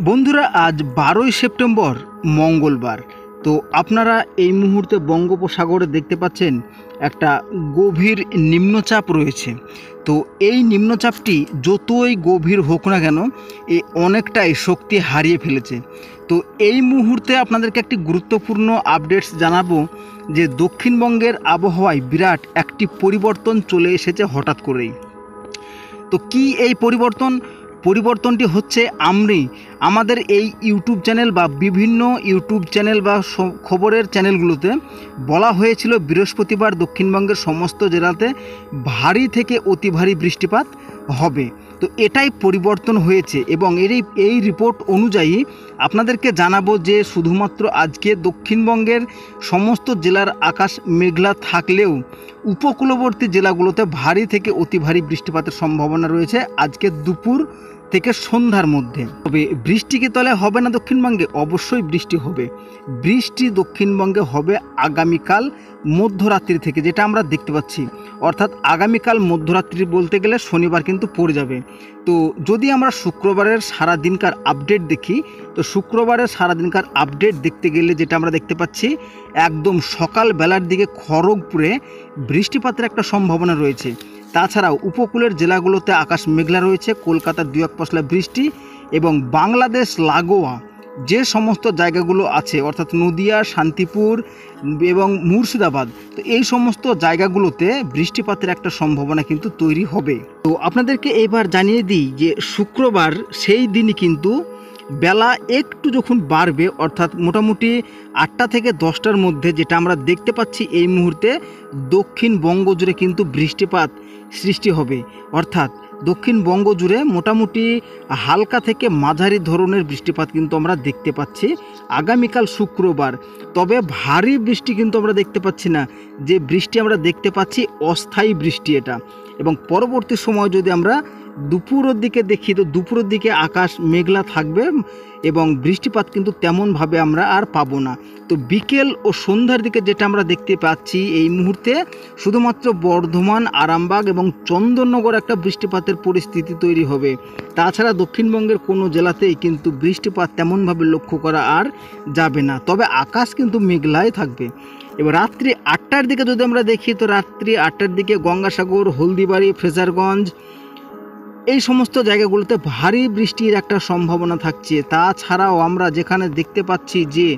বন্ধুরা, আজ 12ই সেপ্টেম্বর মঙ্গলবার। তো আপনারা এই মুহূর্তে বঙ্গোপসাগরে দেখতে পাচ্ছেন একটা গভীর নিম্নচাপ রয়েছে। তো এই নিম্নচাপটি যতই গভীর হোক না কেন অনেকটাই শক্তি হারিয়ে ফেলেছে। তো এই মুহূর্তে আপনাদেরকে একটি গুরুত্বপূর্ণ আপডেটস জানাবো যে দক্ষিণবঙ্গের আবহাওয়ায় বিরাট একটি পরিবর্তন চলে এসেছে হঠাৎ করেই। তো কি এই পরিবর্তনটি হচ্ছে আমাদের এই ইউটিউব চ্যানেল বা বিভিন্ন ইউটিউব চ্যানেল বা খবরের চ্যানেলগুলোতে বলা হয়েছিল বৃহস্পতিবার দক্ষিণবঙ্গের সমস্ত জেলাতে ভারী থেকে অতি ভারী বৃষ্টিপাত হবে। তো এটাই পরিবর্তন হয়েছে এবং এই রিপোর্ট অনুযায়ী আপনাদেরকে জানাবো যে শুধুমাত্র আজকে দক্ষিণবঙ্গের সমস্ত জেলার আকাশ মেঘলা থাকলেও উপকূলবর্তী জেলাগুলোতে ভারী থেকে অতি ভারী বৃষ্টিপাতের সম্ভাবনা রয়েছে আজকে দুপুর থেকে সন্ধ্যার মধ্যে। তবে বৃষ্টি কি তাহলে হবে না দক্ষিণবঙ্গে? অবশ্যই বৃষ্টি হবে। বৃষ্টি দক্ষিণবঙ্গে হবে আগামীকাল মধ্যরাত্রি থেকে, যেটা আমরা দেখতে পাচ্ছি। অর্থাৎ আগামীকাল মধ্যরাত্রি বলতে গেলে শনিবার কিন্তু পড়ে যাবে। তো যদি আমরা শুক্রবারের সারাদিনকার আপডেট দেখি, তো শুক্রবারের সারাদিনকার আপডেট দেখতে গেলে যেটা আমরা দেখতে পাচ্ছি, একদম সকাল বেলার দিকে খড়গপুরে বৃষ্টিপাতের একটা সম্ভাবনা রয়েছে। তাছাড়াও উপকূলের জেলাগুলোতে আকাশ মেঘলা রয়েছে, কলকাতার 2-1 পশলা বৃষ্টি এবং বাংলাদেশ লাগোয়া যে সমস্ত জায়গাগুলো আছে অর্থাৎ নদিয়া, শান্তিপুর এবং মুর্শিদাবাদ, তো এই সমস্ত জায়গাগুলোতে বৃষ্টিপাতের একটা সম্ভাবনা কিন্তু তৈরি হবে। তো আপনাদেরকে এবার জানিয়ে দিই যে শুক্রবার সেই দিনই কিন্তু বেলা একটু যখন বাড়বে, অর্থাৎ মোটামুটি 8টা থেকে 10টার মধ্যে, যেটা আমরা দেখতে পাচ্ছি এই মুহূর্তে দক্ষিণবঙ্গ জুড়ে কিন্তু বৃষ্টিপাত সৃষ্টি হবে। অর্থাৎ দক্ষিণবঙ্গ জুড়ে মোটামুটি হালকা থেকে মাঝারি ধরনের বৃষ্টিপাত কিন্তু আমরা দেখতে পাচ্ছি আগামীকাল শুক্রবার। তবে ভারী বৃষ্টি কিন্তু আমরা দেখতে পাচ্ছি না। যে বৃষ্টি আমরা দেখতে পাচ্ছি অস্থায়ী বৃষ্টি এটা। এবং পরবর্তী সময় যদি আমরা দুপুরের দিকে দেখি, তো দুপুরের দিকে আকাশ মেঘলা থাকবে এবং বৃষ্টিপাত কিন্তু তেমনভাবে আমরা আর পাবো না। তো বিকেল ও সন্ধ্যার দিকে যেটা আমরা দেখতে পাচ্ছি এই মুহূর্তে শুধুমাত্র বর্ধমান, আরামবাগ এবং চন্দননগর একটা বৃষ্টিপাতের পরিস্থিতি তৈরি হবে। তাছাড়া দক্ষিণবঙ্গের কোনো জেলাতেই কিন্তু বৃষ্টিপাত তেমনভাবে লক্ষ্য করা আর যাবে না। তবে আকাশ কিন্তু মেঘলাই থাকবে। এবার রাত্রি 8টার দিকে যদি আমরা দেখি, তো রাত্রি 8টার দিকে গঙ্গাসাগর, হলদিবাড়ি, ফ্রেজারগঞ্জ এই সমস্ত জায়গাগুলোতে ভারী বৃষ্টির একটা সম্ভাবনা থাকছে। তাছাড়াও আমরা যেখানে দেখতে পাচ্ছি যে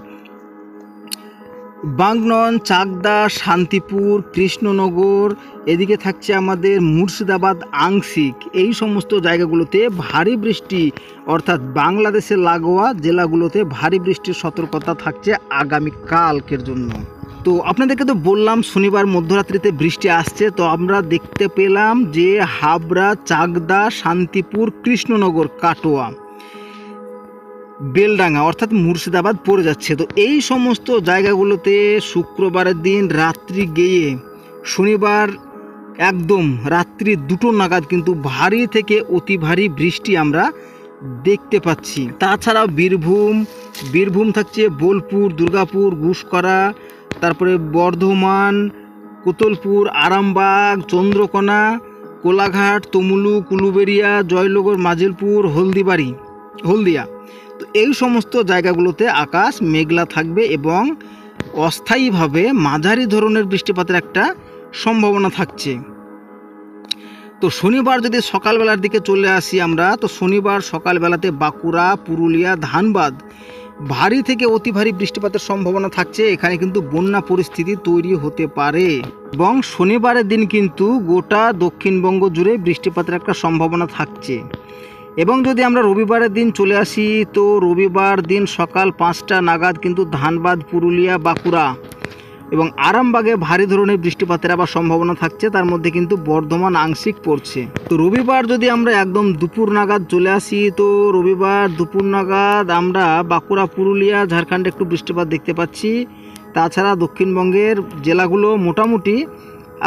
বাগনন, চাকদা, শান্তিপুর, কৃষ্ণনগর, এদিকে থাকছে আমাদের মুর্শিদাবাদ আংশিক, এই সমস্ত জায়গাগুলোতে ভারী বৃষ্টি, অর্থাৎ বাংলাদেশের লাগোয়া জেলাগুলোতে ভারী বৃষ্টির সতর্কতা থাকছে আগামীকালকের জন্য। তো আপনাদেরকে তো বললাম শনিবার মধ্যরাত্রিতে বৃষ্টি আসছে। তো আমরা দেখতে পেলাম যে হাবড়া, চাকদা, শান্তিপুর, কৃষ্ণনগর, কাটোয়া, বেলডাঙ্গা অর্থাৎ মুর্শিদাবাদ পড়ে যাচ্ছে। তো এই সমস্ত জায়গাগুলোতে শুক্রবারের দিন রাত্রি গিয়ে শনিবার একদম রাত্রি 2টো নাগাদ কিন্তু ভারী থেকে অতি ভারী বৃষ্টি আমরা দেখতে পাচ্ছি। তাছাড়াও বীরভূম থাকছে বোলপুর, দুর্গাপুর, গুসকরা, তারপরে বর্ধমান, কোতলপুর, আরামবাগ, চন্দ্রকোনা, কোলাঘাট, তমুলুক, উলুবেড়িয়া, জয়নগর, মাজিলপুর, হলদিয়া, তো এই সমস্ত জায়গাগুলোতে আকাশ মেঘলা থাকবে এবং অস্থায়ীভাবে মাঝারি ধরনের বৃষ্টিপাতের একটা সম্ভাবনা থাকছে। তো শনিবার যদি সকালবেলার দিকে চলে আসি আমরা, তো শনিবার সকালবেলাতে বাঁকুড়া, পুরুলিয়া, ধানবাদ ভারী থেকে অতি ভারী বৃষ্টিপাতের সম্ভাবনা থাকছে। এখানে কিন্তু বন্যা পরিস্থিতি তৈরি হতে পারে এবং শনিবারের দিন কিন্তু গোটা দক্ষিণবঙ্গ জুড়ে বৃষ্টিপাতের একটা সম্ভাবনা থাকছে। এবং যদি আমরা রবিবারের দিন চলে আসি, তো রবিবার দিন সকাল 5টা নাগাদ কিন্তু ধানবাদ, পুরুলিয়া, বাঁকুড়া এবং আরামবাগে ভারী ধরনের বৃষ্টিপাতের আবার সম্ভাবনা থাকছে। তার মধ্যে কিন্তু বর্ধমান আংশিক পড়ছে। তো রবিবার যদি আমরা একদম দুপুর নাগাদ চলে আসি, তো রবিবার দুপুর নাগাদ আমরা বাঁকুড়া, পুরুলিয়া, ঝাড়খণ্ডে একটু বৃষ্টিপাত দেখতে পাচ্ছি। তাছাড়া দক্ষিণবঙ্গের জেলাগুলো মোটামুটি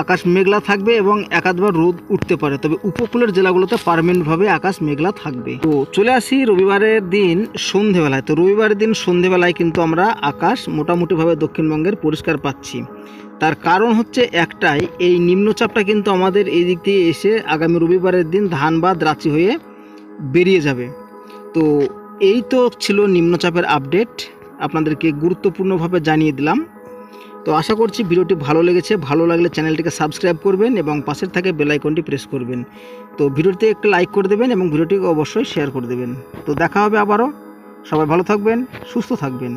আকাশ মেঘলা থাকবে এবং একাধবার রোদ উঠতে পারে। তবে উপকূলের জেলাগুলোতে পার্মানেন্টভাবে আকাশ মেঘলা থাকবে। তো চলে আসি রবিবারের দিন সন্ধেবেলায়। তো রবিবারের দিন সন্ধেবেলায় কিন্তু আমরা আকাশ মোটামুটিভাবে দক্ষিণবঙ্গের পরিষ্কার পাচ্ছি। তার কারণ হচ্ছে একটাই, এই নিম্নচাপটা কিন্তু আমাদের এই দিক দিয়ে এসে আগামী রবিবারের দিন ধানবাদ, রাঁচি হয়ে বেরিয়ে যাবে। তো এই তো ছিল নিম্নচাপের আপডেট, আপনাদেরকে গুরুত্বপূর্ণভাবে জানিয়ে দিলাম। তো আশা করছি ভিডিওটি ভালো লেগেছে। ভালো লাগলে চ্যানেলটিকে সাবস্ক্রাইব করবেন এবং পাশের থাকে বেল আইকনটি প্রেস করবেন। তো ভিডিওতে একটা লাইক করে দেবেন এবং ভিডিওটিকে অবশ্যই শেয়ার করে দেবেন। তো দেখা হবে আবারও। সবাই ভালো থাকবেন, সুস্থ থাকবেন।